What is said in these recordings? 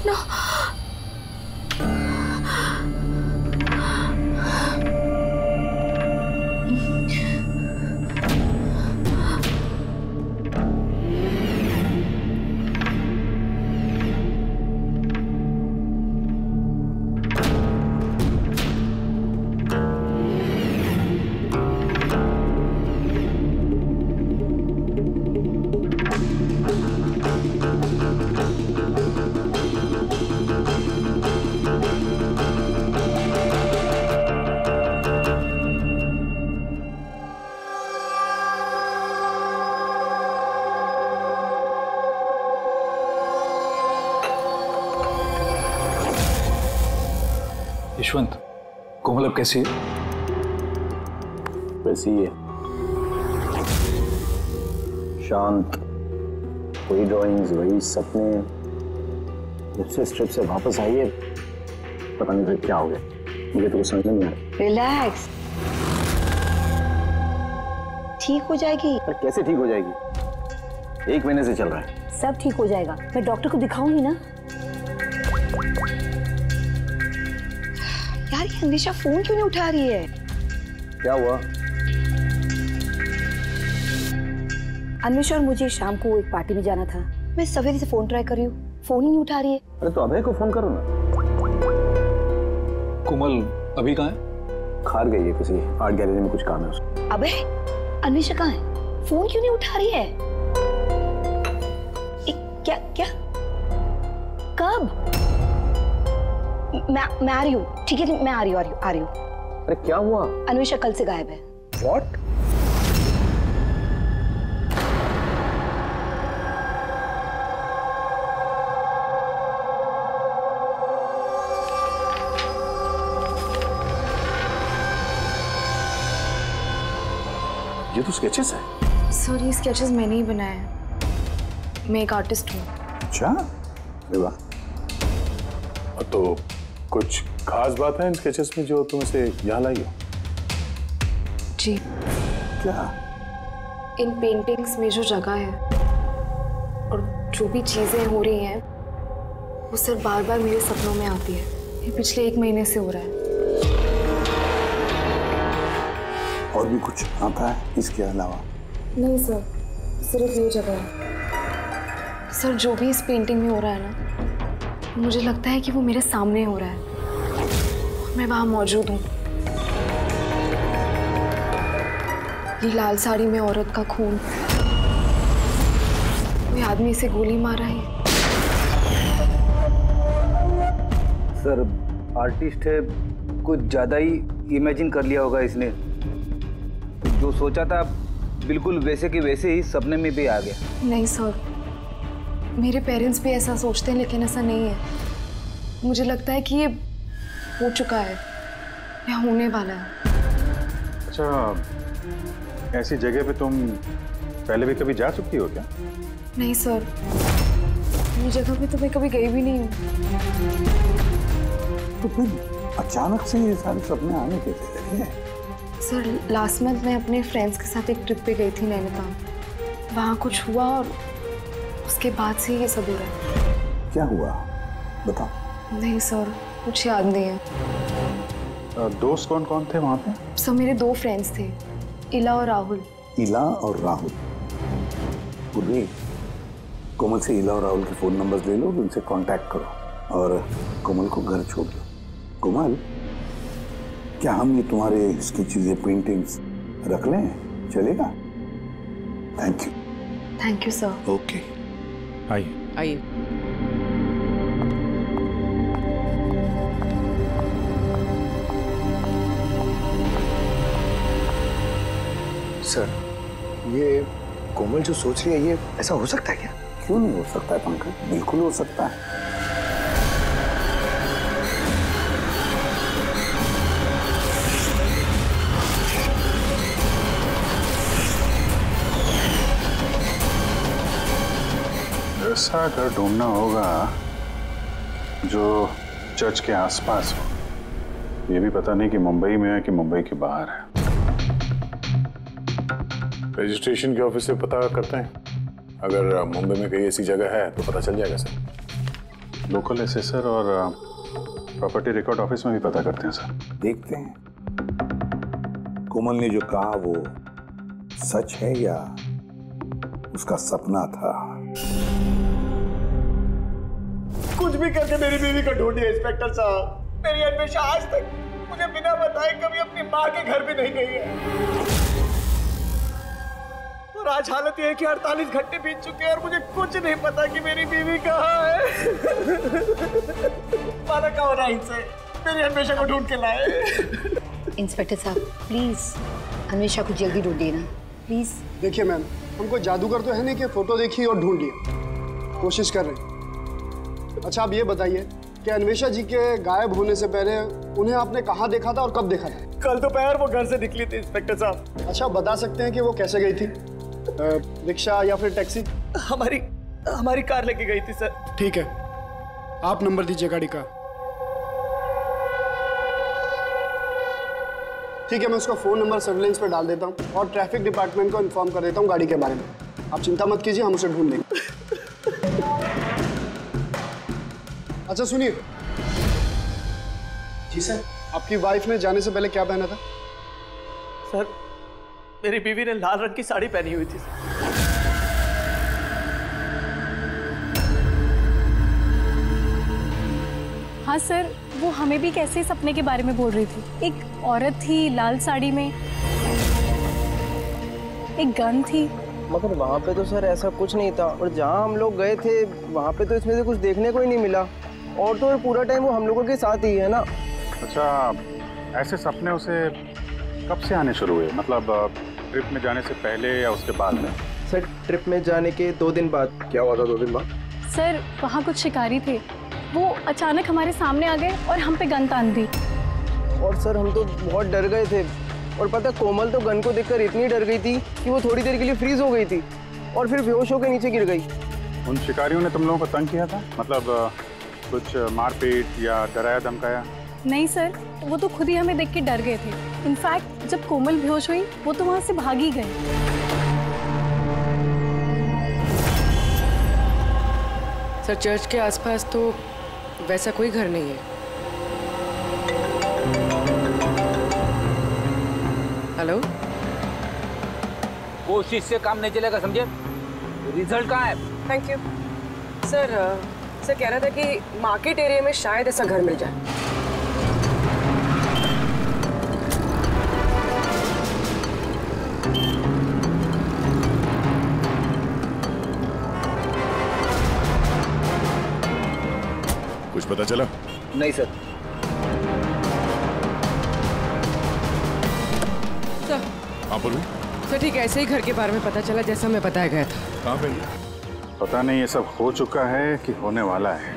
No. Yashwant, कोमल अब कैसी है? वैसी ही है, शांत, वही ड्राइंग्स, वही सपने। जब से स्ट्रिप से वापस आई है पता नहीं फिर क्या हो गया, मुझे तो कुछ समझ नहीं आ रहा। रिलैक्स, ठीक हो जाएगी। पर कैसे ठीक हो जाएगी? 1 महीने से चल रहा है। सब ठीक हो जाएगा, मैं डॉक्टर को दिखाऊंगी ना। यार ये अन्वेषा फोन क्यों नहीं उठा रही है? क्या हुआ? अन्वेषा और मुझे शाम को एक पार्टी में जाना था। मैं सवेरे से फोन ट्राई कर रही हूँ, फोन ही नहीं उठा रही है। अरे तो अभय को फोन करो ना। कोमल अभी कहाँ है? खार गई है, किसी आर्ट गैलरी में कुछ काम है उसको। अबे अन्वेषा कहाँ है? फोन क्यों नहीं उठा रही है? क्या क्या कब? मैं आ रही हूँ, ठीक है मैं आ रही हूँ। अरे क्या हुआ? अन्वेषा कल से गायब है। What? ये तो स्केचेस है। सर ये स्केचेस मैंने ही बनाए हैं, मैं एक आर्टिस्ट हूँ। अच्छा, अरे वाह। तो कुछ खास बात है इन स्केचेस में जो तुम इसे यहाँ लाई हो? जी। क्या? इन पेंटिंग्स में जो जगह है और जो भी चीजें हो रही हैं वो सर बार बार मेरे सपनों में आती है। ये पिछले 1 महीने से हो रहा है। और भी कुछ आता है इसके अलावा? नहीं सर, सिर्फ ये जगह है। सर जो भी इस पेंटिंग में हो रहा है ना, मुझे लगता है कि वो मेरे सामने हो रहा है, मैं वहां मौजूद हूँ। ये लाल साड़ी में औरत का खून, कोई आदमी इसे गोली मार रहा है। सर आर्टिस्ट है, कुछ ज्यादा ही इमेजिन कर लिया होगा इसने। जो सोचा था बिल्कुल वैसे के वैसे ही सपने में भी आ गया। नहीं सर, मेरे पेरेंट्स भी ऐसा सोचते हैं लेकिन ऐसा नहीं है। मुझे लगता है कि ये हो चुका है या होने वाला है। अच्छा, ऐसी जगह पे तुम पहले भी कभी जा चुकी हो क्या? नहीं सर, ये जगह पे तो मैं कभी गई भी नहीं हूँ। तो फिर अचानक से ये सारे सपने आने कैसे लगे? सर लास्ट मंथ मैं अपने फ्रेंड्स के साथ एक ट्रिप पे गई थी नैनीताल। वहाँ कुछ हुआ और उसके बाद से ये सब हो रहा है। क्या हुआ बताओ। नहीं सर, कुछ याद नहीं है। दोस्त कौन कौन थे वहाँ पे? सर मेरे 2 फ्रेंड्स थे, इला और राहुल। इला और राहुल? पूर्वी, कोमल से इला और राहुल के फोन नंबर्स ले लो, उनसे कांटेक्ट करो और कोमल को घर छोड़ दो। कोमल, क्या हम ये तुम्हारे इसकी चीजें, पेंटिंग्स रख लें? चलेगा? Thank you. Thank you sir. Okay, आइए। सर ये कोमल जो सोच रही है, ये ऐसा हो सकता है क्या? क्यों नहीं हो सकता है पंकज, बिल्कुल हो सकता है। ऐसा घर ढूंढना होगा जो चर्च के आसपास हो। ये भी पता नहीं कि मुंबई में है कि मुंबई के बाहर है। रजिस्ट्रेशन के ऑफिस से पता करते हैं, अगर मुंबई में कहीं ऐसी जगह है तो पता चल जाएगा सर। लोकल एसेसर और प्रॉपर्टी रिकॉर्ड ऑफिस में भी पता करते हैं सर। देखते हैं कोमल ने जो कहा वो सच है या उसका सपना था। कुछ भी करके मेरी बीवी को ढूंढिए इंस्पेक्टर साहब। मेरी अन्वेषा आज तक मुझे बिना बताए कभी अपनी माँ के घर भी नहीं गई है। और आज हालत ये है कि 48 घंटे बीत चुके हैं और मुझे कुछ नहीं पता कि मेरी बीवी कहाँ है। माना का हो रहा है इनसे, मेरी अन्वेषा को ढूंढ के लाए। इंस्पेक्टर साहब प्लीज अन्वेषा को जल्दी ढूंढिए ना प्लीज। देखिए मैम, हमको जादूगर तो है नहीं कि फोटो देखिए और ढूंढिए, कोशिश कर रहे हैं। अच्छा आप ये बताइए कि अन्वेषा जी के गायब होने से पहले उन्हें आपने कहाँ देखा था और कब देखा था? कल दोपहर वो घर से निकली थी इंस्पेक्टर साहब। अच्छा बता सकते हैं कि वो कैसे गई थी, रिक्शा या फिर टैक्सी? हमारी कार लेके गई थी सर। ठीक है, आप नंबर दीजिए गाड़ी का। ठीक है, मैं उसका फ़ोन नंबर सर्विलेंस पर डाल देता हूँ और ट्रैफिक डिपार्टमेंट को इन्फॉर्म कर देता हूँ गाड़ी के बारे में। आप चिंता मत कीजिए, हम उसे ढूंढ लेंगे। अच्छा सुनिए। जी सर। आपकी वाइफ ने जाने से पहले क्या पहना था? सर मेरी बीवी ने लाल रंग की साड़ी पहनी हुई थी। हाँ सर, वो हमें भी कैसे सपने के बारे में बोल रही थी। एक औरत थी लाल साड़ी में, एक गन थी। मगर वहाँ पे तो सर ऐसा कुछ नहीं था, और जहाँ हम लोग गए थे वहाँ पे तो इसमें से कुछ देखने को ही नहीं मिला। और तो पूरा टाइम वो हम लोगों के साथ ही है ना। अच्छा, ऐसे सपने उसे कब से आने शुरू हुए? मतलब ट्रिप में जाने से पहले या उसके बाद में? सर ट्रिप में जाने के 2 दिन बाद। क्या हुआ था 2 दिन बाद? सर वहाँ कुछ शिकारी थे, वो अचानक हमारे सामने आ गए और हम पे गन तान दी। और सर हम तो बहुत डर गए थे, और पता कोमल तो गन को देखकर इतनी डर गई थी कि वो थोड़ी देर के लिए फ्रीज हो गई थी और फिर बेहोश होकर नीचे गिर गई। उन शिकारियों ने तुम लोगों को तंग किया था? मतलब कुछ मारपीट या डराया धमकाया? नहीं सर, वो तो खुद ही हमें देख के डर गए थे। इनफैक्ट जब कोमल बेहोश हुई वो तो वहाँ से भाग ही गए। सर चर्च के आसपास तो वैसा कोई घर नहीं है। हेलो, कोशिश से काम नहीं चलेगा, समझे? रिजल्ट कहाँ है? Thank you sir. सर कह रहा था कि मार्केट एरिया में शायद ऐसा घर मिल जाए। कुछ पता चला? नहीं सर। सर हाँ बोलो। सर ठीक ऐसे ही घर के बारे में पता चला जैसा हमें बताया गया था। कहाँ पे? पता नहीं ये सब हो चुका है कि होने वाला है।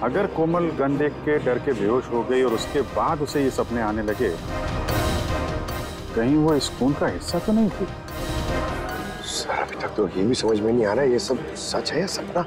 अगर कोमल गन देख के डर के बेहोश हो गई और उसके बाद उसे ये सपने आने लगे, कहीं वो इस खून का हिस्सा तो नहीं थी? सर अभी तक तो ये भी समझ में नहीं आ रहा है ये सब सच है या सपना।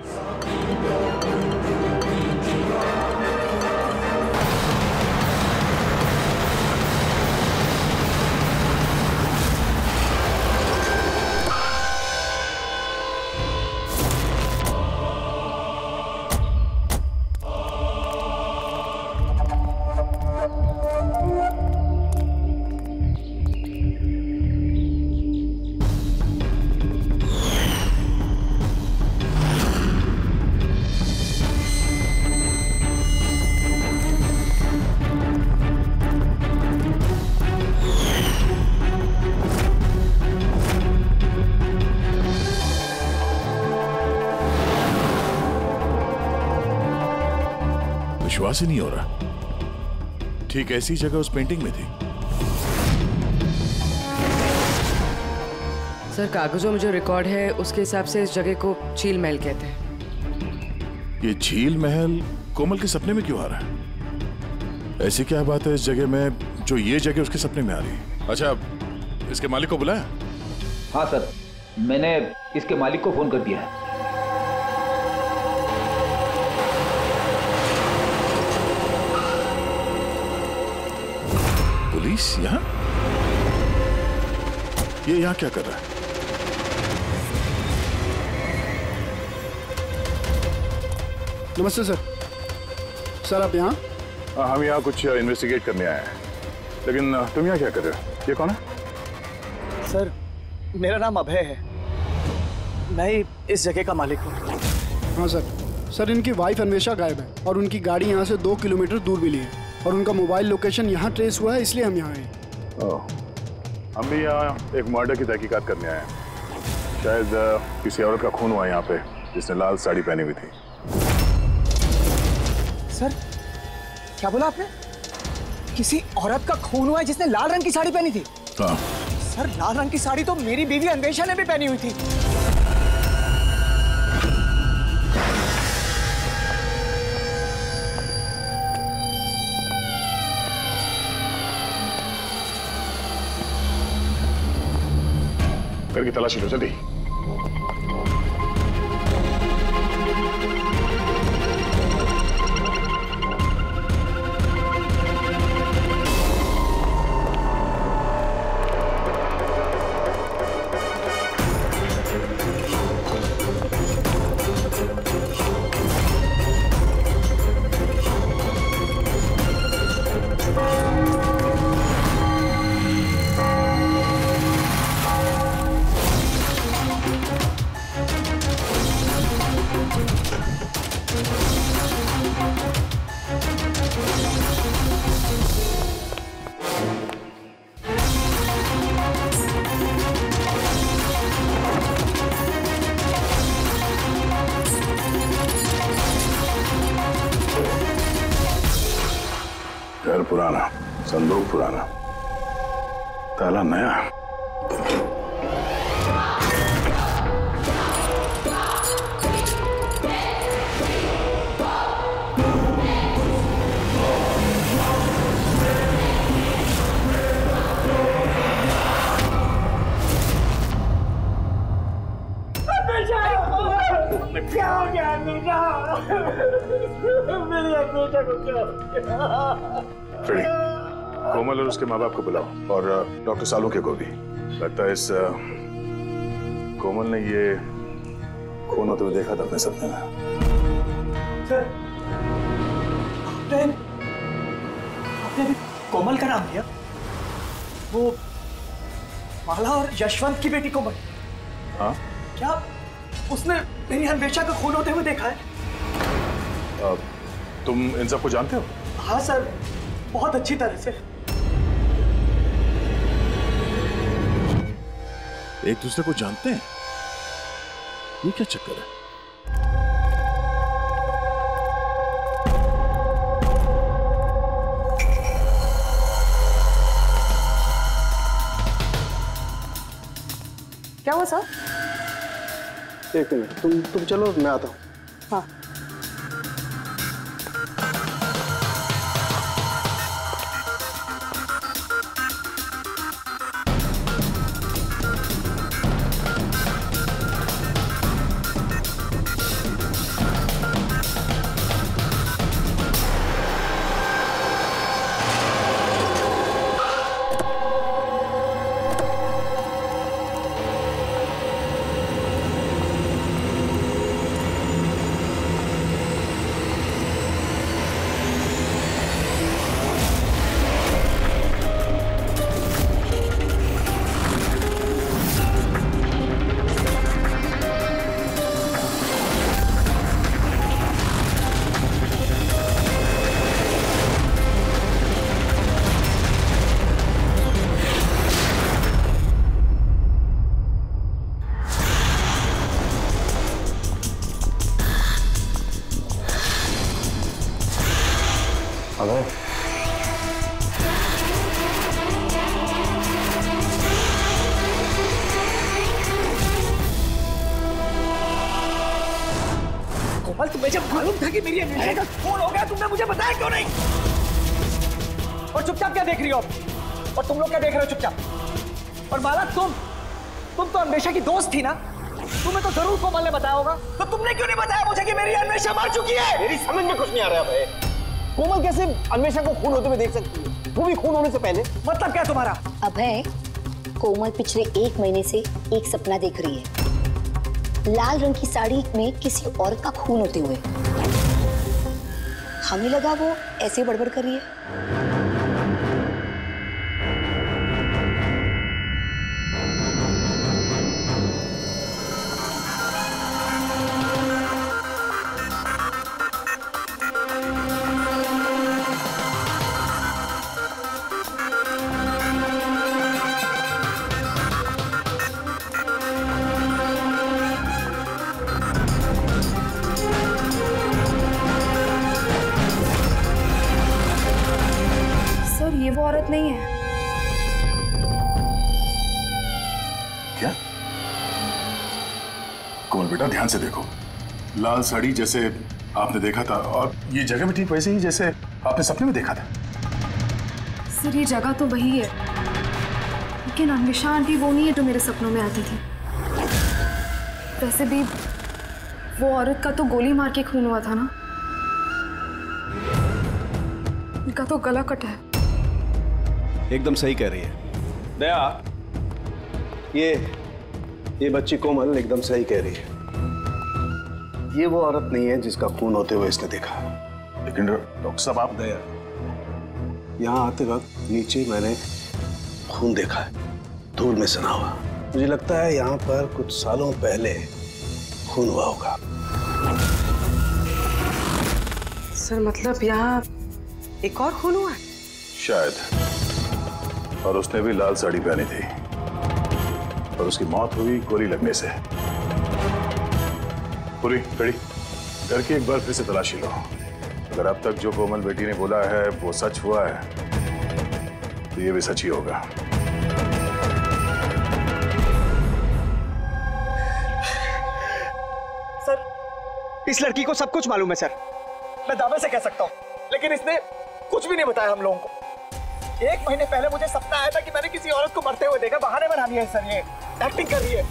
विश्वास ही नहीं हो रहा, ठीक ऐसी जगह उस पेंटिंग में थी। सर कागजों में जो रिकॉर्ड है उसके हिसाब से इस जगह को झील महल कहते हैं। ये झील महल कोमल के सपने में क्यों आ रहा है? ऐसी क्या बात है इस जगह में जो ये जगह उसके सपने में आ रही है? अच्छा, इसके मालिक को बुलाया? हाँ सर, मैंने इसके मालिक को फोन कर दिया है। पुलिस यहाँ? ये यहाँ क्या कर रहा है? नमस्ते सर। सर आप यहाँ? हम यहाँ कुछ इन्वेस्टिगेट करने आए हैं, लेकिन तुम यहाँ क्या कर रहे हो? ये कौन है? सर मेरा नाम अभय है, मैं ही इस जगह का मालिक हूँ। हाँ सर। सर इनकी वाइफ अन्वेषा गायब है और उनकी गाड़ी यहाँ से 2 किलोमीटर दूर मिली है और उनका मोबाइल लोकेशन यहाँ ट्रेस हुआ है, इसलिए हम यहाँ आए। हम भी यहाँ एक मर्डर की तहकीकात करने आए हैं। शायद किसी औरत का खून हुआ यहाँ पे जिसने लाल साड़ी पहनी हुई थी। सर क्या बोला आपने? किसी औरत का खून हुआ है जिसने लाल रंग की साड़ी पहनी थी? हाँ। सर लाल रंग की साड़ी तो मेरी बीवी अन्वेषा ने भी पहनी हुई थी। घर की तलाशी लो जल्दी। घर पुराना, संदूक पुराना, ताला नया। क्या हो गया अन्वेषा? मेरी अन्वेषा को क्या हो गया? फ्रेडी, कोमल और उसके माँ बाप को बुलाओ और डॉक्टर सालुंखे को भी। लगता है इस कोमल ने ये खून होते हुए देखा था अपने सपने में। सर आपने अभी कोमल का नाम लिया? वो माला और यशवंत की बेटी कोमल? हाँ। क्या उसने मेरी अन्वेषा का खून होते हुए देखा है? तुम इन सबको जानते हो? हाँ सर, बहुत अच्छी तरह से। एक दूसरे को जानते हैं? ये क्या चक्कर है? क्या हुआ सर? एक मिनट, तुम चलो, मैं आता हूँ। हाँ। अभय, कोमल तुम्हें जब मालूम था कि मेरी अन्वेषा का खून हो गया, तुमने मुझे बताया क्यों नहीं? और चुपचाप क्या देख रही हो? और तुम लोग क्या देख रहे हो चुपचाप? और माला तुम तो अन्वेषा की दोस्त थी ना? तुम्हें तो जरूर कोमल ने बताया होगा, तो तुमने क्यों नहीं बताया मुझे कि मेरी अन्वेषा मर चुकी है? मेरी समझ में कुछ नहीं आ रहा भाई। कोमल कैसे अन्वेषा को खून होते हुए देख सकती है, वो भी खून होने से पहले? मतलब क्या तुम्हारा? अभय, कोमल पिछले 1 महीने से एक सपना देख रही है, लाल रंग की साड़ी में किसी औरत का खून होते हुए। हमें लगा वो ऐसे बड़बड़ कर रही है। ये वो औरत नहीं है। क्या? कोमल बेटा ध्यान से देखो, लाल साड़ी जैसे आपने देखा था और ये जगह भी ठीक वैसे ही जैसे आपने सपने में देखा था। सर ये जगह तो वही है, लेकिन अन्वेषा आंटी वो नहीं है जो मेरे सपनों में आती थी। वैसे भी वो औरत का तो गोली मार के खून हुआ था ना, उनका तो गला कटा है। एकदम सही कह रही है दया, ये बच्ची कोमल एकदम सही कह रही है। ये वो औरत नहीं है जिसका खून होते हुए इसने देखा। लेकिन डॉक्टर साहब आप दया, यहाँ आते वक्त नीचे मैंने खून देखा है, धूल में सना हुआ। मुझे लगता है यहाँ पर कुछ सालों पहले खून हुआ होगा। सर मतलब यहाँ एक और खून हुआ है? शायद, और उसने भी लाल साड़ी पहनी थी और उसकी मौत हुई गोली लगने से। पूरी खड़ी करके एक बार फिर से तलाशी लो। अगर अब तक जो कोमल बेटी ने बोला है वो सच हुआ है तो ये भी सच ही होगा। सर इस लड़की को सब कुछ मालूम है सर, मैं दावे से कह सकता हूँ, लेकिन इसने कुछ भी नहीं बताया हम लोगों को। 1 महीने पहले मुझे सपना आया था कि मैंने किसी औरत को मरते हुए देखा। बहाने बना दिया है सर, ये एक्टिंग कर रही है।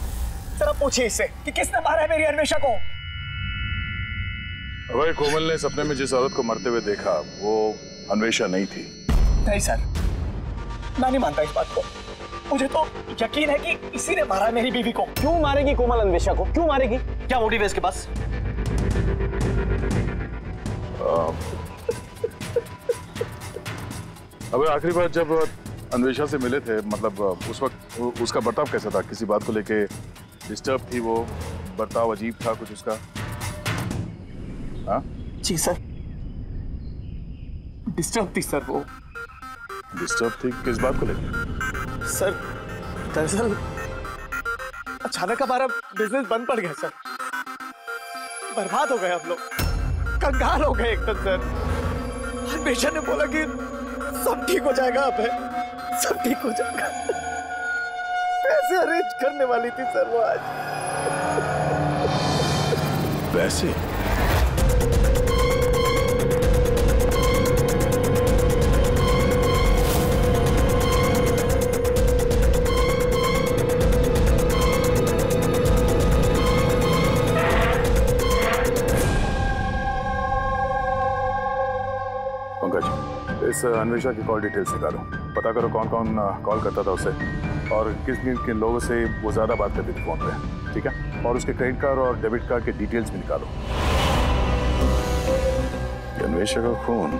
सर आप पूछिए इससे कि किसने मारा है मेरी अन्वेषा को। अगर कोमल ने सपने में जिस औरत को मरते हुए देखा वो अन्वेषा नहीं थी। नहीं सर, मैं नहीं मानता इस बात को। मुझे तो यकीन है कि इसी ने मारा है मेरी बीवी को। क्यों मारेगी कोमल अन्वेषा को? क्यों मारेगी? क्या मोटिव है इसके पास? अब आखिरी बार जब अन्वेषा से मिले थे, मतलब उस वक्त उसका बर्ताव कैसा था? किसी बात को लेके डिस्टर्ब थी वो? बर्ताव अजीब था कुछ उसका? हाँ जी सर, डिस्टर्ब थी सर वो। डिस्टर्ब थी किस बात को लेके? सर दरअसल अचानक हमारा बिजनेस बंद पड़ गया सर, बर्बाद हो गए हम लोग, कंगाल हो गए एकदम सर। अन्वेषा ने बोला कि सब ठीक हो जाएगा, अब है सब ठीक हो जाएगा। पैसे अरेंज करने वाली थी सर वो आज। पैसे? इस अन्वेषा की कॉल डिटेल्स निकालो, पता करो कौन कौन कॉल करता था उसे और किस किन लोगों से वो ज्यादा बात करती थी फोन पे, ठीक है? और उसके क्रेडिट कार्ड और डेबिट कार्ड के डिटेल्स भी निकालो। अन्वेषा का खून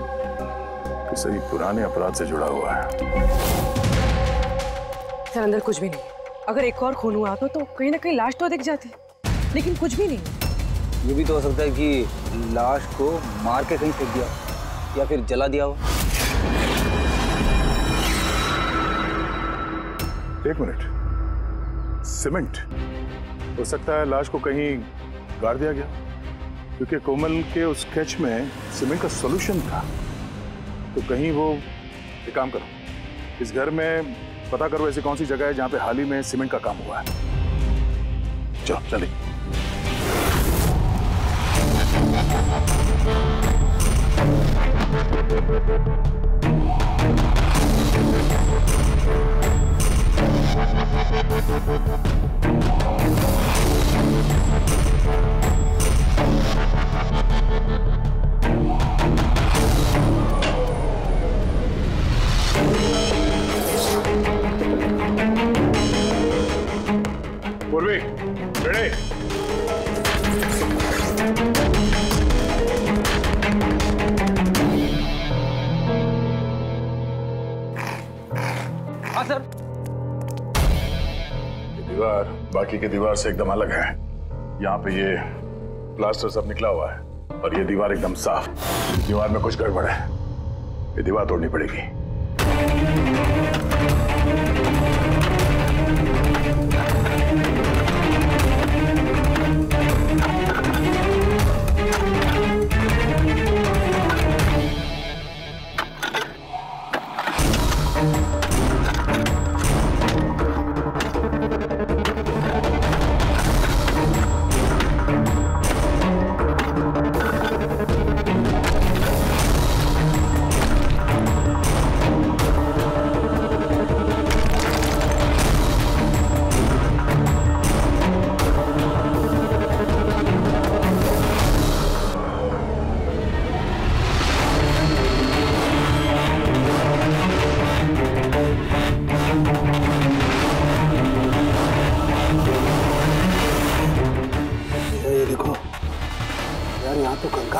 किसी पुराने अपराध से जुड़ा हुआ है। सर अंदर कुछ भी नहीं। अगर एक और खून हुआ तो कहीं ना कहीं लाश तो दिख जाती, लेकिन कुछ भी नहीं। ये भी तो हो सकता है कि लाश को मार के कहीं फेंक दिया या फिर जला दिया हो। एक मिनट, सीमेंट? हो सकता है लाश को कहीं गाड़ दिया गया, क्योंकि कोमल के उस स्केच में सीमेंट का सॉल्यूशन था। तो कहीं वो एक काम करो, इस घर में पता करो ऐसी कौन सी जगह है जहां पे हाल ही में सीमेंट का काम हुआ है। चलो चलिए। पूर्वी, रेडी? दीवार बाकी की दीवार से एकदम अलग है। यहाँ पे ये प्लास्टर सब निकला हुआ है और ये दीवार एकदम साफ। दीवार में कुछ गड़बड़ है, ये दीवार तोड़नी पड़ेगी।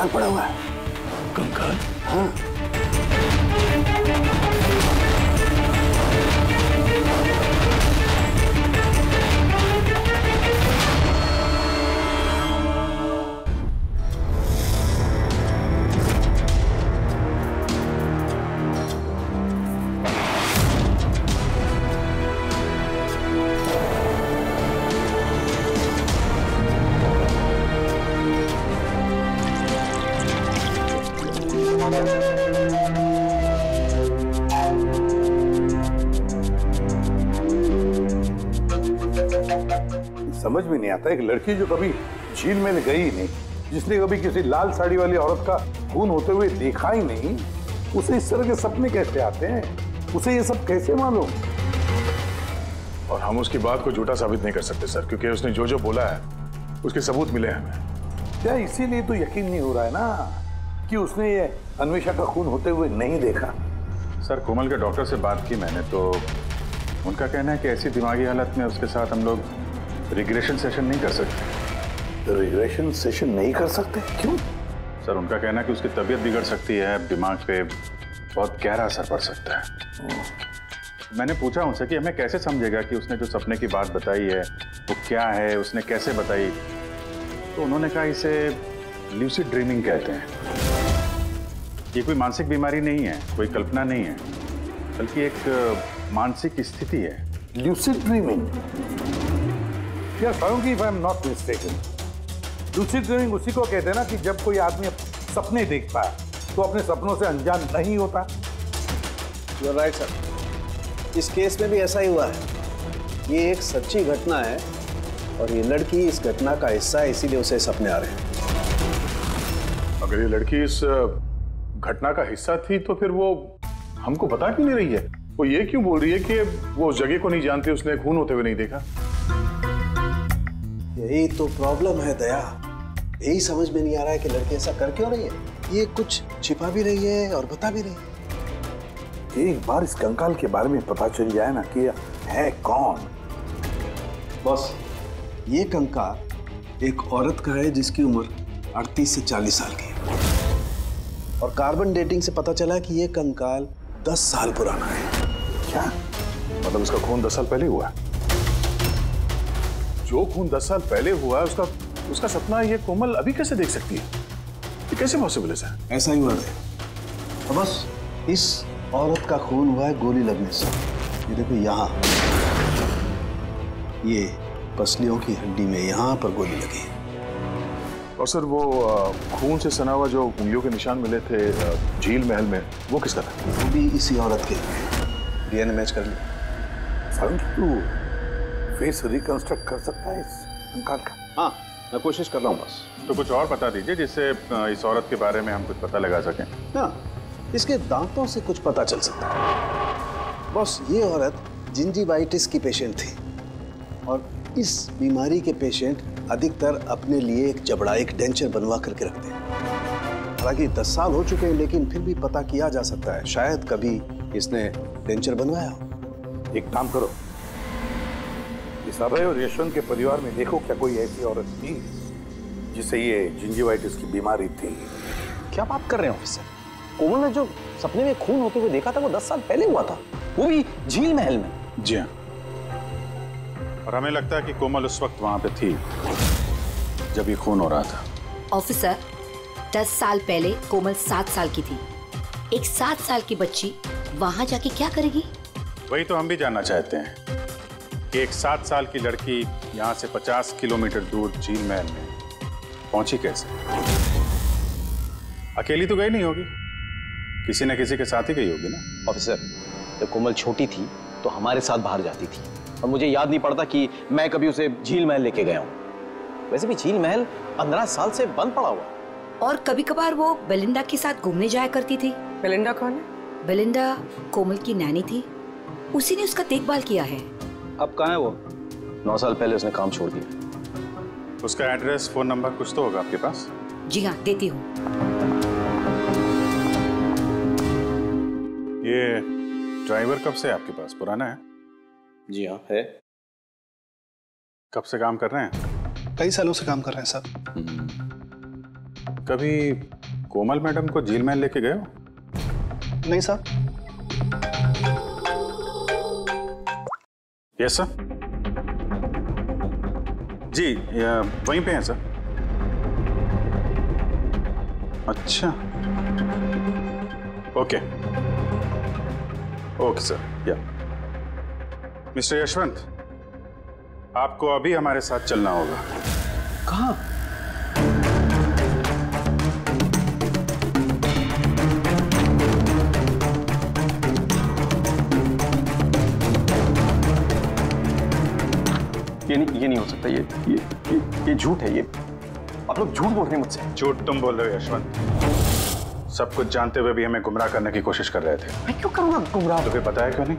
पड़ा हुआ है। कंकाल? हाँ। समझ में नहीं आता, एक लड़की जो कभी झील में गई ही नहीं, जिसने कभी किसी लाल साड़ी वाली औरत का खून होते हुए देखा ही नहीं, उसे इस तरह के सपने कैसे आते हैं? उसे ये सब कैसे मालूम? और हम उसकी बात को झूठा साबित नहीं कर सकते सर, क्योंकि उसने जो जो बोला है उसके सबूत मिले हैं हमें। क्या इसीलिए तो यकीन नहीं हो रहा है ना कि उसने ये अन्वेषा का खून होते हुए नहीं देखा? सर, कोमल के डॉक्टर से बात की मैंने, तो उनका कहना है कि ऐसी दिमागी हालत में उसके साथ हम लोग रिग्रेशन सेशन नहीं कर सकते। रिग्रेशन सेशन नहीं कर सकते? क्यों? सर, उनका कहना है कि उसकी तबीयत बिगड़ सकती है, दिमाग पे बहुत गहरा असर पड़ सकता है। मैंने पूछा उनसे कि हमें कैसे समझेगा कि उसने जो सपने की बात बताई है वो क्या है, उसने कैसे बताई, तो उन्होंने कहा इसे ल्यूसिड ड्रीमिंग कहते हैं। ये कोई मानसिक बीमारी नहीं है, कोई कल्पना नहीं है, बल्कि एक मानसिक स्थिति है। Lucid dreaming? यार Farooqui, if I am not mistaken, lucid dreaming उसी को कहते हैं ना कि जब कोई आदमी सपने देखता है तो अपने सपनों से अनजान नहीं होता। यू आर राइट सर, इस केस में भी ऐसा ही हुआ है। ये एक सच्ची घटना है और ये लड़की इस घटना का हिस्सा है, इसीलिए उसे सपने आ रहे हैं। अगर ये लड़की इस घटना का हिस्सा थी तो फिर वो हमको बता क्यों नहीं रही है? वो ये क्यों बोल रही है कि वो उस जगह को नहीं जानती, उसने खून होते हुए नहीं देखा? यही तो प्रॉब्लम है दया, यही समझ में नहीं आ रहा है कि लड़की ऐसा कर क्यों रही है। ये कुछ छिपा भी रही है और बता भी रही है। एक बार इस कंकाल के बारे में पता चल जाए ना कि है कौन। बॉस, ये कंकाल एक औरत का है जिसकी उम्र 38 से 40 साल की है और कार्बन डेटिंग से पता चला कि ये कंकाल 10 साल पुराना है। क्या मतलब उसका खून 10 साल पहले हुआ? जो खून 10 साल पहले हुआ है उसका सपना ये कोमल अभी कैसे देख सकती है? ये कैसे पॉसिबल है सर? ऐसा ही हुआ है। तो बस इस औरत का खून हुआ है गोली लगने से। ये देखो यहाँ, ये पसलियों की हड्डी में यहाँ पर गोली लगी। और सर वो खून से सना हुआ जो उंगलियों के निशान मिले थे झील महल में, वो किसका था? वो भी इसी औरत के। डीएनए मैच कर लिया। तू फेस रिकंस्ट्रक्ट कर सकता है इस कंकाल का? हाँ, मैं कोशिश कर रहा हूँ बस। तो कुछ और बता दीजिए जिससे इस औरत के बारे में हम कुछ पता लगा सकें। हाँ, इसके दांतों से कुछ पता चल सकता है। बस ये औरत जिंजीवाइटिस की पेशेंट थी और इस बीमारी के पेशेंट अधिकतर अपने लिए एक जबड़ा, एक डेंचर बनवा करके रखते हैं। हालांकि 10 साल हो चुके हैं लेकिन फिर भी पता किया जा सकता है, शायद कभी इसने डेंचर बनवाया हो। एक काम करो, इस अभय और यशवंत के परिवार में देखो क्या कोई ऐसी औरत थी जिसे ये जिंजीवाइटिस की बीमारी थी। क्या बात कर रहे हैं ऑफिसर? कोमल ने जो सपने में खून होते हुए देखा था वो 10 साल पहले हुआ था, वो भी झील महल में। जी हाँ, और हमें लगता है कि कोमल उस वक्त वहां पे थी जब ये खून हो रहा था। ऑफिसर, 10 साल पहले कोमल 7 साल की थी। एक 7 साल की बच्ची वहां जाके क्या करेगी? वही तो हम भी जानना चाहते हैं कि एक 7 साल की लड़की यहाँ से 50 किलोमीटर दूर झील महल में पहुंची कैसे? अकेली तो गई नहीं होगी, किसी न किसी के साथ ही गई होगी ना। ऑफिसर, जब कोमल छोटी थी तो हमारे साथ बाहर जाती थी और मुझे याद नहीं पड़ता कि मैं कभी उसे झील महल लेके गया हूँ। वैसे भी झील महल 15 साल से बंद पड़ा हुआ। और कभी कभार वो बेलिंडा के साथ घूमने जाया करती थी। बेलिंडा कौन है? बेलिंडा कोमल की नैनी थी, उसी ने उसका देखभाल किया है। अब कहाँ है वो? 9 साल पहले उसने काम छोड़ दिया। उसका एड्रेस, फोन नंबर कुछ तो होगा आपके पास? जी हाँ, देती हूँ। ये ड्राइवर कब से आपके पास? पुराना है? जी हाँ, है। कब से काम कर रहे हैं? कई सालों से काम कर रहे हैं सर। कभी कोमल मैडम को झील महल लेके गए हो? नहीं सर। Yes sir. जी, वहीं पे हैं सर। अच्छा, ओके ओके सर। या मिस्टर यशवंत, आपको अभी हमारे साथ चलना होगा। कहाँ? ये नहीं हो सकता। ये झूठ है। ये आप लोग झूठ बोल रहे हैं मुझसे। झूठ तुम बोल रहे हो यशवंत। सब कुछ जानते हुए भी हमें गुमराह करने की कोशिश कर रहे थे। मैं क्यों करूंगा गुमराह? तुम्हें पता है क्यों नहीं?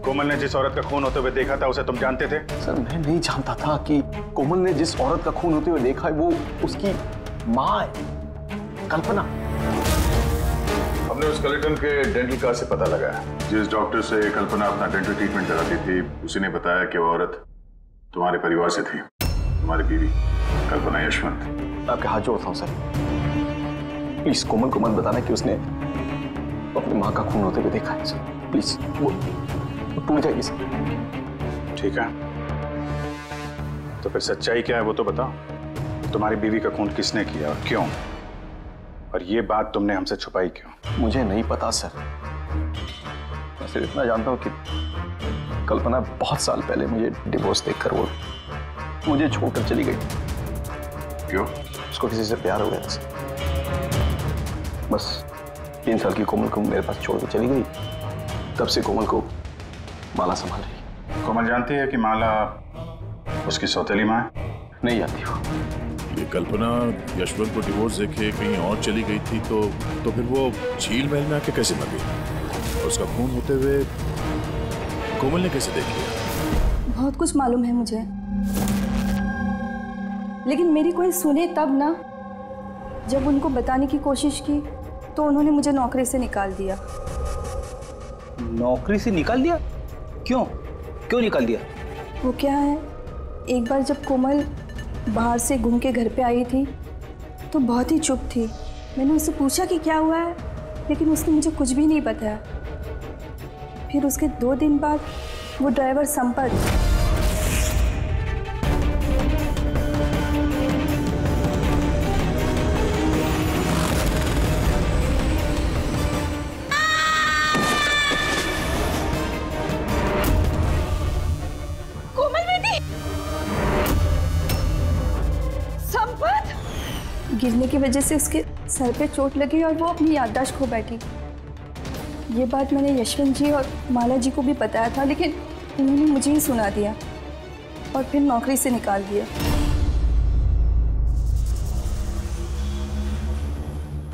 कोमल ने जिस औरत का खून होते हुए देखा था उसे तुम जानते थे? सर, मैं नहीं जानता था कि कोमल ने जिस औरत का खून होते हुए देखा है वो उसकी माँ है, कल्पना। हमने उस कलेक्टर के डेंटल कार्ड से पता लगाया। जिस डॉक्टर से कल्पना अपना डेंटल ट्रीटमेंट कराती थी उसी ने बताया कि वो औरत तुम्हारे परिवार से थी, तुम्हारी बीवी कल्पना यशवंत। मैं आपके हाथ जोड़ता हूँ सर, प्लीज कोमल को मत बताना कि उसने अपनी माँ का खून होते हुए देखा है सर। प्लीज, वो टूट जाएगी सर। ठीक है, तो फिर सच्चाई क्या है वो तो बताओ। तुम्हारी बीवी का खून किसने किया और क्यों? और ये बात तुमने हमसे छुपाई क्यों? मुझे नहीं पता सर। मैं सिर्फ इतना जानता हूँ कि कल्पना बहुत साल पहले मुझे डिवोर्स देकर वो मुझे छोड़कर चली गई। क्यों? उसको किसी से प्यार हो गया था सर। बस 3 साल की कोमल को मेरे पास छोड़कर चली गई। तब से कोमल को माला संभाल रही। कोमल जानती है कि माला उसकी सौतेली माँ है? नहीं जानती वो। ये कल्पना यशवंत को डिवोर्स देके कहीं और चली गई थी तो फिर वो झील महल में आके कैसे मर गई? और उसका खून होते हुए कोमल ने कैसे देख लिया? बहुत कुछ मालूम है मुझे, लेकिन मेरी कोई सुने तब ना। जब उनको बताने की कोशिश की तो उन्होंने मुझे नौकरी से निकाल दिया। नौकरी से निकाल दिया? क्यों? क्यों निकाल दिया? वो क्या है, एक बार जब कोमल बाहर से घूम के घर पे आई थी तो बहुत ही चुप थी। मैंने उससे पूछा कि क्या हुआ है, लेकिन उसने मुझे कुछ भी नहीं बताया। फिर उसके 2 दिन बाद वो ड्राइवर संपत गिरने की वजह से उसके सर पे चोट लगी और वो अपनी याददाश्त खो बैठी। ये बात मैंने यशवंत जी और माला जी को भी बताया था, लेकिन इन्होंने मुझे ही सुना दिया और फिर नौकरी से निकाल दिया।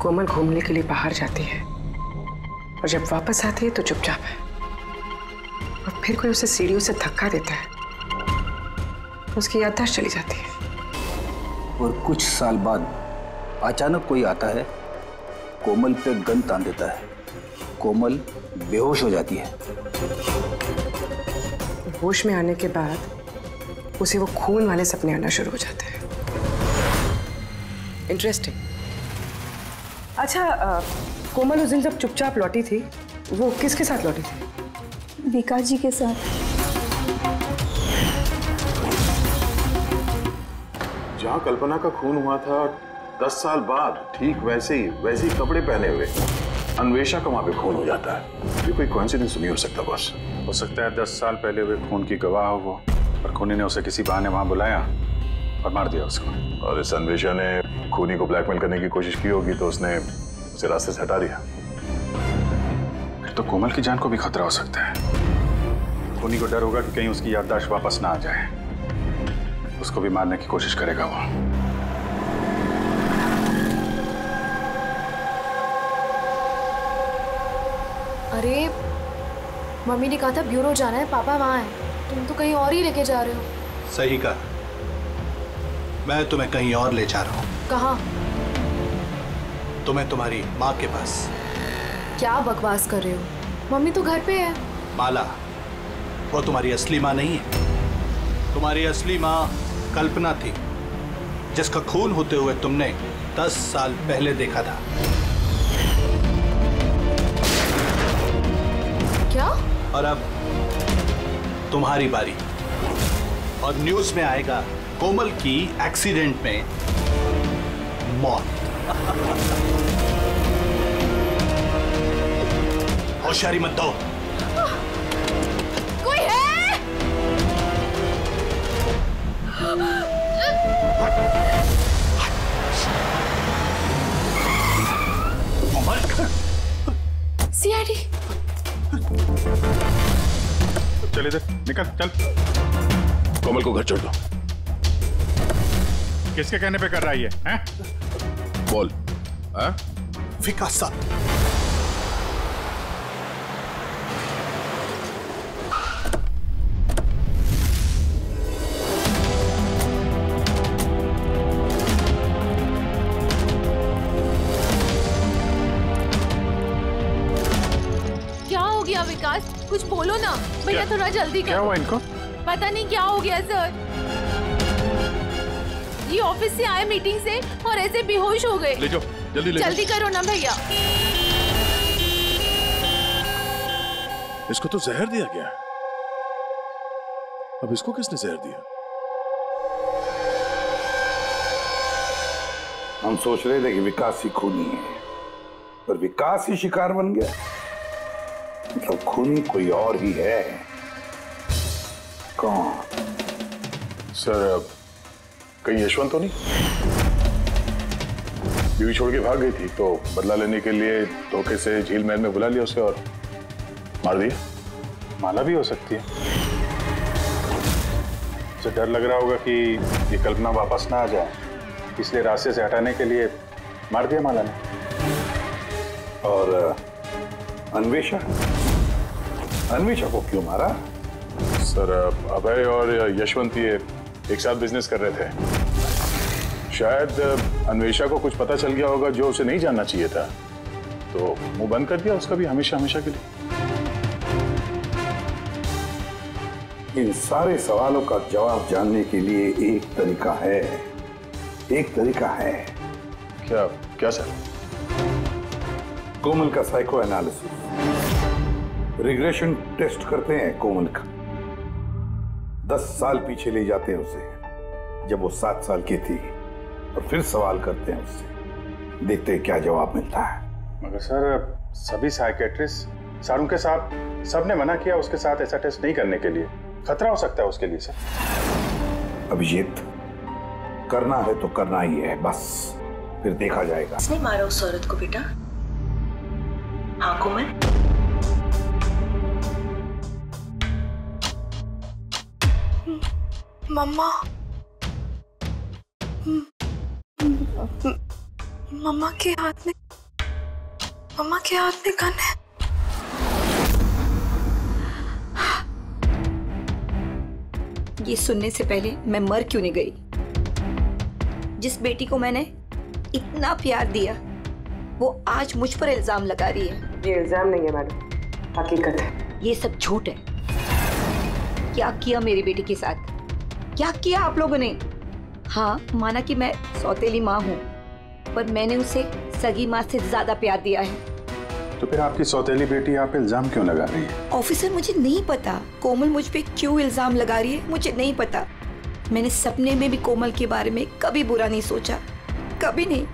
कोमल घूमने के लिए बाहर जाती है और जब वापस आती है तो चुपचाप है, और फिर कोई उसे सीढ़ियों से धक्का देता है, उसकी याददाश्त चली जाती है। और कुछ साल बाद अचानक कोई आता है, कोमल पे गन तान देता है, कोमल बेहोश हो जाती है। होश में आने के बाद उसे वो खून वाले सपने आना शुरू हो जाते हैं। इंटरेस्टिंग। अच्छा, कोमल उस दिन जब चुपचाप लौटी थी वो किसके साथ लौटी थी? विकास जी के साथ। जहां कल्पना का खून हुआ था 10 साल बाद ठीक वैसे ही कपड़े पहने हुए अन्वेषा का वहां पे खून हो जाता है। ये कोई कोइंसिडेंस नहीं हो सकता बॉस। हो सकता है 10 साल पहले हुए खून की गवाह हो वो, और खूनी ने उसे किसी बहाने वहां बुलाया और मार दिया उसको। और इस अन्वेषा ने खूनी को ब्लैकमेल करने की कोशिश की होगी तो उसने उसे रास्ते से हटा दिया। फिर तो कोमल की जान को भी खतरा हो सकता है। खूनी को डर होगा कि कहीं उसकी याददाश्त वापस ना आ जाए, उसको भी मारने की कोशिश करेगा वो। अरे मम्मी ने कहा था ब्यूरो जाना है, पापा वहाँ हैं। तुम तो कहीं और ही लेके जा रहे हो। सही कहा, मैं तुम्हें कहीं और ले जा रहा हूँ। कहाँ? तुम्हें तुम्हारी माँ के पास। क्या बकवास कर रहे हो? मम्मी तो घर पे है। माला, वो तुम्हारी असली माँ नहीं है। तुम्हारी असली माँ कल्पना थी, जिसका खून होते हुए तुमने 10 साल पहले देखा था। क्या? और अब तुम्हारी बारी, और न्यूज़ में आएगा कोमल की एक्सीडेंट में मौत। होशियारी मत दो। कोई है? सीआईडी। चल इधर निकल, चल। कोमल को घर छोड़ दो। किसके कहने पे कर रहा है ये? हैं? बोल। हाँ? विकास साहब। क्या हो गया विकास? कुछ बोलो ना भैया, थोड़ा जल्दी करो। क्या हुआ इनको? पता नहीं क्या हो गया सर। ये ऑफिस से आए मीटिंग से और ऐसे बेहोश हो गए। ले जाओ, जल्दी ले जल्दी करो ना भैया। इसको तो जहर दिया गया। अब इसको किसने जहर दिया? हम सोच रहे थे कि विकास ही खूनी है, पर विकास ही शिकार बन गया। मतलब खूनी कोई और ही है। कौन? सर, कहीं यशवंत तो नहीं? बीवी छोड़ के भाग गई थी तो बदला लेने के लिए धोखे से झील महल में बुला लिया उसे और मार दिया। माला भी हो सकती है। उसे डर लग रहा होगा कि ये कल्पना वापस ना आ जाए, इसलिए रास्ते से हटाने के लिए मार दिया माला ने। और अन्वेषा को क्यों मारा? सर, अभय और यशवंत ये एक साथ बिजनेस कर रहे थे। शायद अन्वेषा को कुछ पता चल गया होगा जो उसे नहीं जानना चाहिए था, तो मुंह बंद कर दिया उसका भी हमेशा हमेशा के लिए। इन सारे सवालों का जवाब जानने के लिए एक तरीका है। क्या सर? कोमल का साइको एनालिसिस, रिग्रेशन टेस्ट करते हैं कोमल का। 10 साल पीछे ले जाते हैं उसे, जब वो 7 साल की थी, और फिर सवाल करते हैं उससे, देखते हैं क्या जवाब मिलता है। मगर सर, सभी साइकेट्रिस्ट सर उनके साथ सबने मना किया उसके साथ ऐसा टेस्ट नहीं करने के लिए। खतरा हो सकता है उसके लिए सर। अभिजीत, करना है तो करना ही है, बस फिर देखा जाएगा। किसने मारा उस औरत को बेटा? हाँ कोमल? मम्मा, मम्मा के हाथ में गन है। ये सुनने से पहले मैं मर क्यों नहीं गई? जिस बेटी को मैंने इतना प्यार दिया, वो आज मुझ पर इल्जाम लगा रही है। ये इल्जाम नहीं है मैडम, हकीकत है। ये सब झूठ है। क्या किया मेरी बेटी के साथ? क्या किया आप लोगों ने? हाँ, माना कि मैं सौतेली माँ हूँ, पर मैंने उसे सगी माँ से ज्यादा प्यार दिया है। तो फिर आपकी सौतेली बेटी आप इल्जाम क्यों लगा रही है? ऑफिसर, मुझे नहीं पता कोमल मुझ पे क्यों इल्जाम लगा रही है, मुझे नहीं पता। मैंने सपने में भी कोमल के बारे में कभी बुरा नहीं सोचा, कभी नहीं।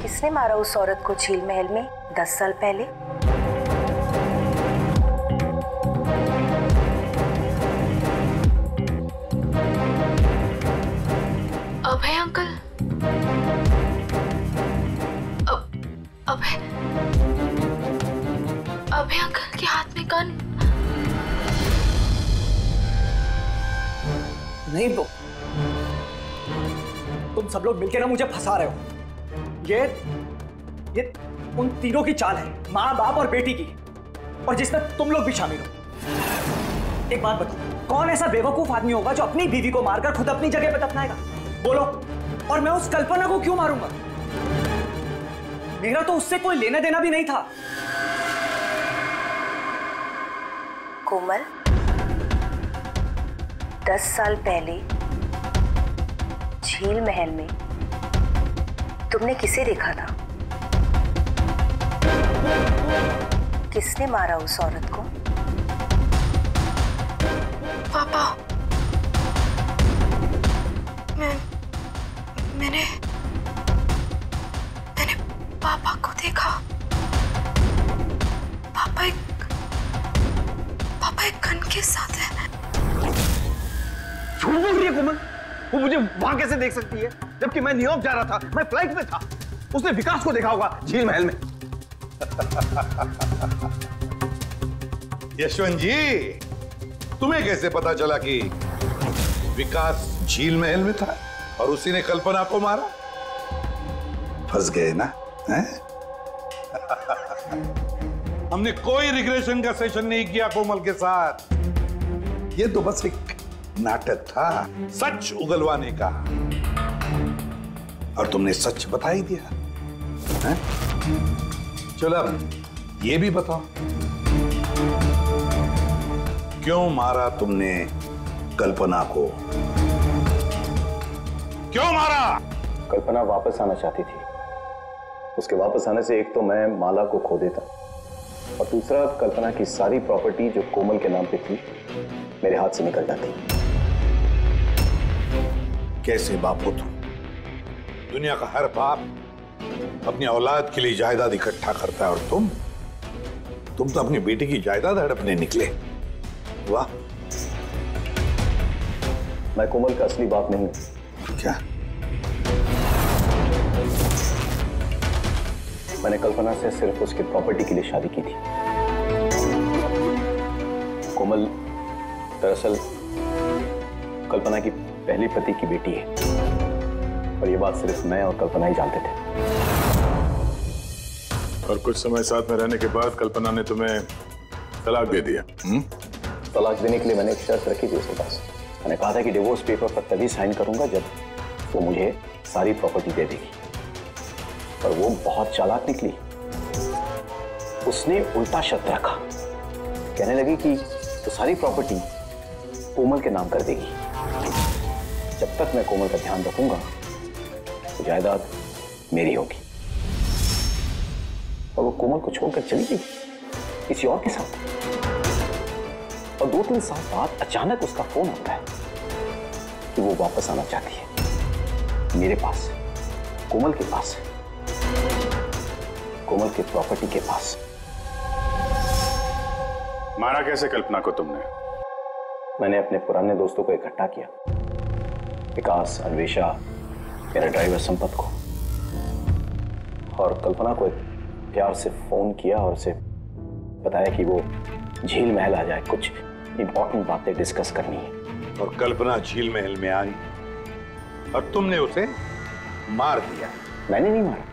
किसने मारा उस औरत को झील महल में 10 साल पहले? अभय अंकल। अभय अंकल के हाथ में गन। नहीं तो तुम सब लोग मिलकर ना मुझे फंसा रहे हो। ये उन तीनों की चाल है, माँ बाप और बेटी की, और जिसमें तुम लोग भी शामिल हो। एक बात बताओ, कौन ऐसा बेवकूफ आदमी होगा जो अपनी बीवी को मारकर खुद अपनी जगह पर दफनाएगा? बोलो। और मैं उस कल्पना को क्यों मारूंगा? मेरा तो उससे कोई लेना देना भी नहीं था। कोमल, 10 साल पहले झील महल में तुमने किसे देखा था? किसने मारा उस औरत को? पापा। मैंने पापा को देखा। पापा एक गन के साथ है। झूठ बोल रही है कोमल। वो मुझे वहां कैसे देख सकती है, जबकि मैं न्यूयॉर्क जा रहा था, मैं फ्लाइट में था। उसने विकास को देखा होगा झील महल में। यशवंत जी, तुम्हें कैसे पता चला कि विकास झील महल में था और उसी ने कल्पना को मारा? फंस गए ना? हैं? हमने कोई रिग्रेशन का सेशन नहीं किया कोमल के साथ। ये तो बस एक नाटक था, सच उगलवाने का, और तुमने सच बता ही दिया। हैं? चलो अब ये भी बताओ, क्यों मारा तुमने कल्पना को? क्यों मारा? कल्पना वापस आना चाहती थी। उसके वापस आने से एक तो मैं माला को खो देता, और दूसरा कल्पना की सारी प्रॉपर्टी जो कोमल के नाम पे थी मेरे हाथ से निकल जाती। कैसे बाप हो तुम? दुनिया का हर बाप अपनी औलाद के लिए जायदाद इकट्ठा करता है, और तुम तो अपनी बेटी की जायदाद हड़पने निकले। वाह। मैं कोमल का असली बाप नहीं हूं। क्या? मैंने कल्पना से सिर्फ उसकी प्रॉपर्टी के लिए शादी की थी। कोमल दरअसल कल्पना की पहली पति की बेटी है, और ये बात सिर्फ मैं और कल्पना ही जानते थे। और कुछ समय साथ में रहने के बाद कल्पना ने तुम्हें तलाक दे दिया? तलाक देने के लिए मैंने एक शर्त रखी थी उसके पास। मैंने कहा था कि डिवोर्स पेपर पर तभी साइन करूंगा जब वो मुझे सारी प्रॉपर्टी दे देगी। पर वो बहुत चालाक निकली। उसने उल्टा शर्त रखा, कहने लगी कि तो सारी प्रॉपर्टी कोमल के नाम कर देगी। जब तक मैं कोमल का ध्यान रखूंगा तो जायदाद मेरी होगी। और वो कोमल को छोड़कर चली गई किसी और के साथ। और 2-3 साल बाद अचानक उसका फोन आता है कि वो वापस आना चाहती है मेरे पास, कोमल के पास, कोमल की प्रॉपर्टी के पास। मारा कैसे कल्पना को तुमने? मैंने अपने पुराने दोस्तों को इकट्ठा किया, विकास, अन्वेषा, मेरा ड्राइवर संपत को, और कल्पना को प्यार से फोन किया और उसे बताया कि वो झील महल आ जाए, कुछ इंपॉर्टेंट बातें डिस्कस करनी है। और कल्पना झील महल में आई और तुमने उसे मार दिया? मैंने नहीं मारा,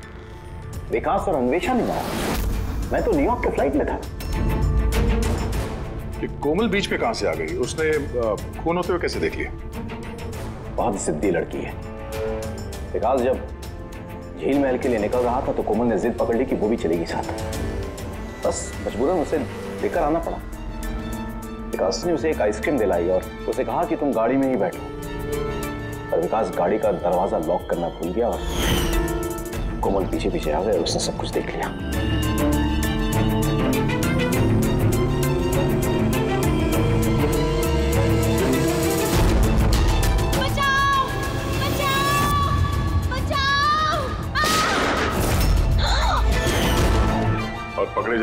विकास और अन्वेषा ने मारा। मैं तो न्यूयॉर्क के फ्लाइट में था। कि कोमल बीच पे कहां से आ गई? उसने खून होते हुए कैसे देख लिया? बहुत जिद्दी लड़की है। विकास जब झील महल के लिए निकल रहा था तो कोमल ने जिद पकड़ ली कि वो भी चलेगी साथ। बस मजबूरन उसे लेकर आना पड़ा। विकास ने उसे एक आइसक्रीम दिलाई और उसे कहा कि तुम गाड़ी में ही बैठो। पर विकास गाड़ी का दरवाजा लॉक करना भूल गया और कोमल पीछे पीछे आ गए और उसने सब कुछ देख लिया।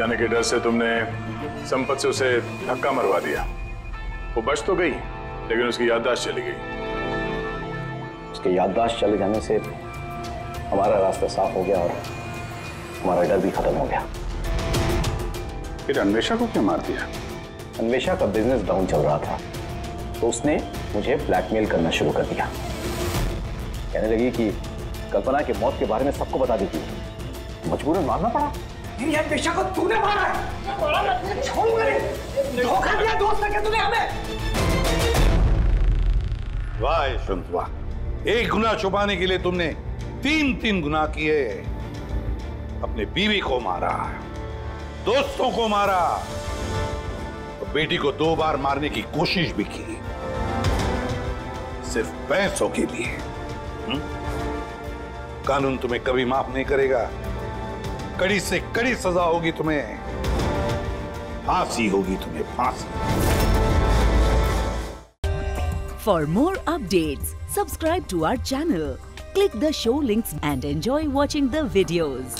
जाने के डर से तुमने संपत से उसे धक्का मरवा दिया। वो बच तो गई, लेकिन उसकी याददाश्त चली गई। उसके याददाश्त चले जाने से हमारा रास्ता साफ हो गया और हमारा डर भी खत्म हो गया। फिर अन्वेषा को क्यों मार दिया? अन्वेषा का बिजनेस डाउन चल रहा था, तो उसने मुझे ब्लैकमेल करना शुरू कर दिया। कहने लगी कि कल्पना की मौत के बारे में सबको बता दी थी। मजबूरन मारना पड़ा। तेरी अन्वेषा को तूने मारा है। छोड़ूंगा नहीं। धोखा दिया दोस्त ने तूने हमें। वाह यशवंत वाह, एक गुनाह छुपाने के लिए तुमने 3 गुनाह किए। अपने बीवी को मारा, दोस्तों को मारा, और बेटी को 2 बार मारने की कोशिश भी की, सिर्फ पैसों के लिए। कानून तुम्हें कभी माफ नहीं करेगा। कड़ी से कड़ी सजा होगी तुम्हें, फांसी होगी तुम्हें, फांसी। For more updates, subscribe to our channel, click the show links and enjoy watching the videos.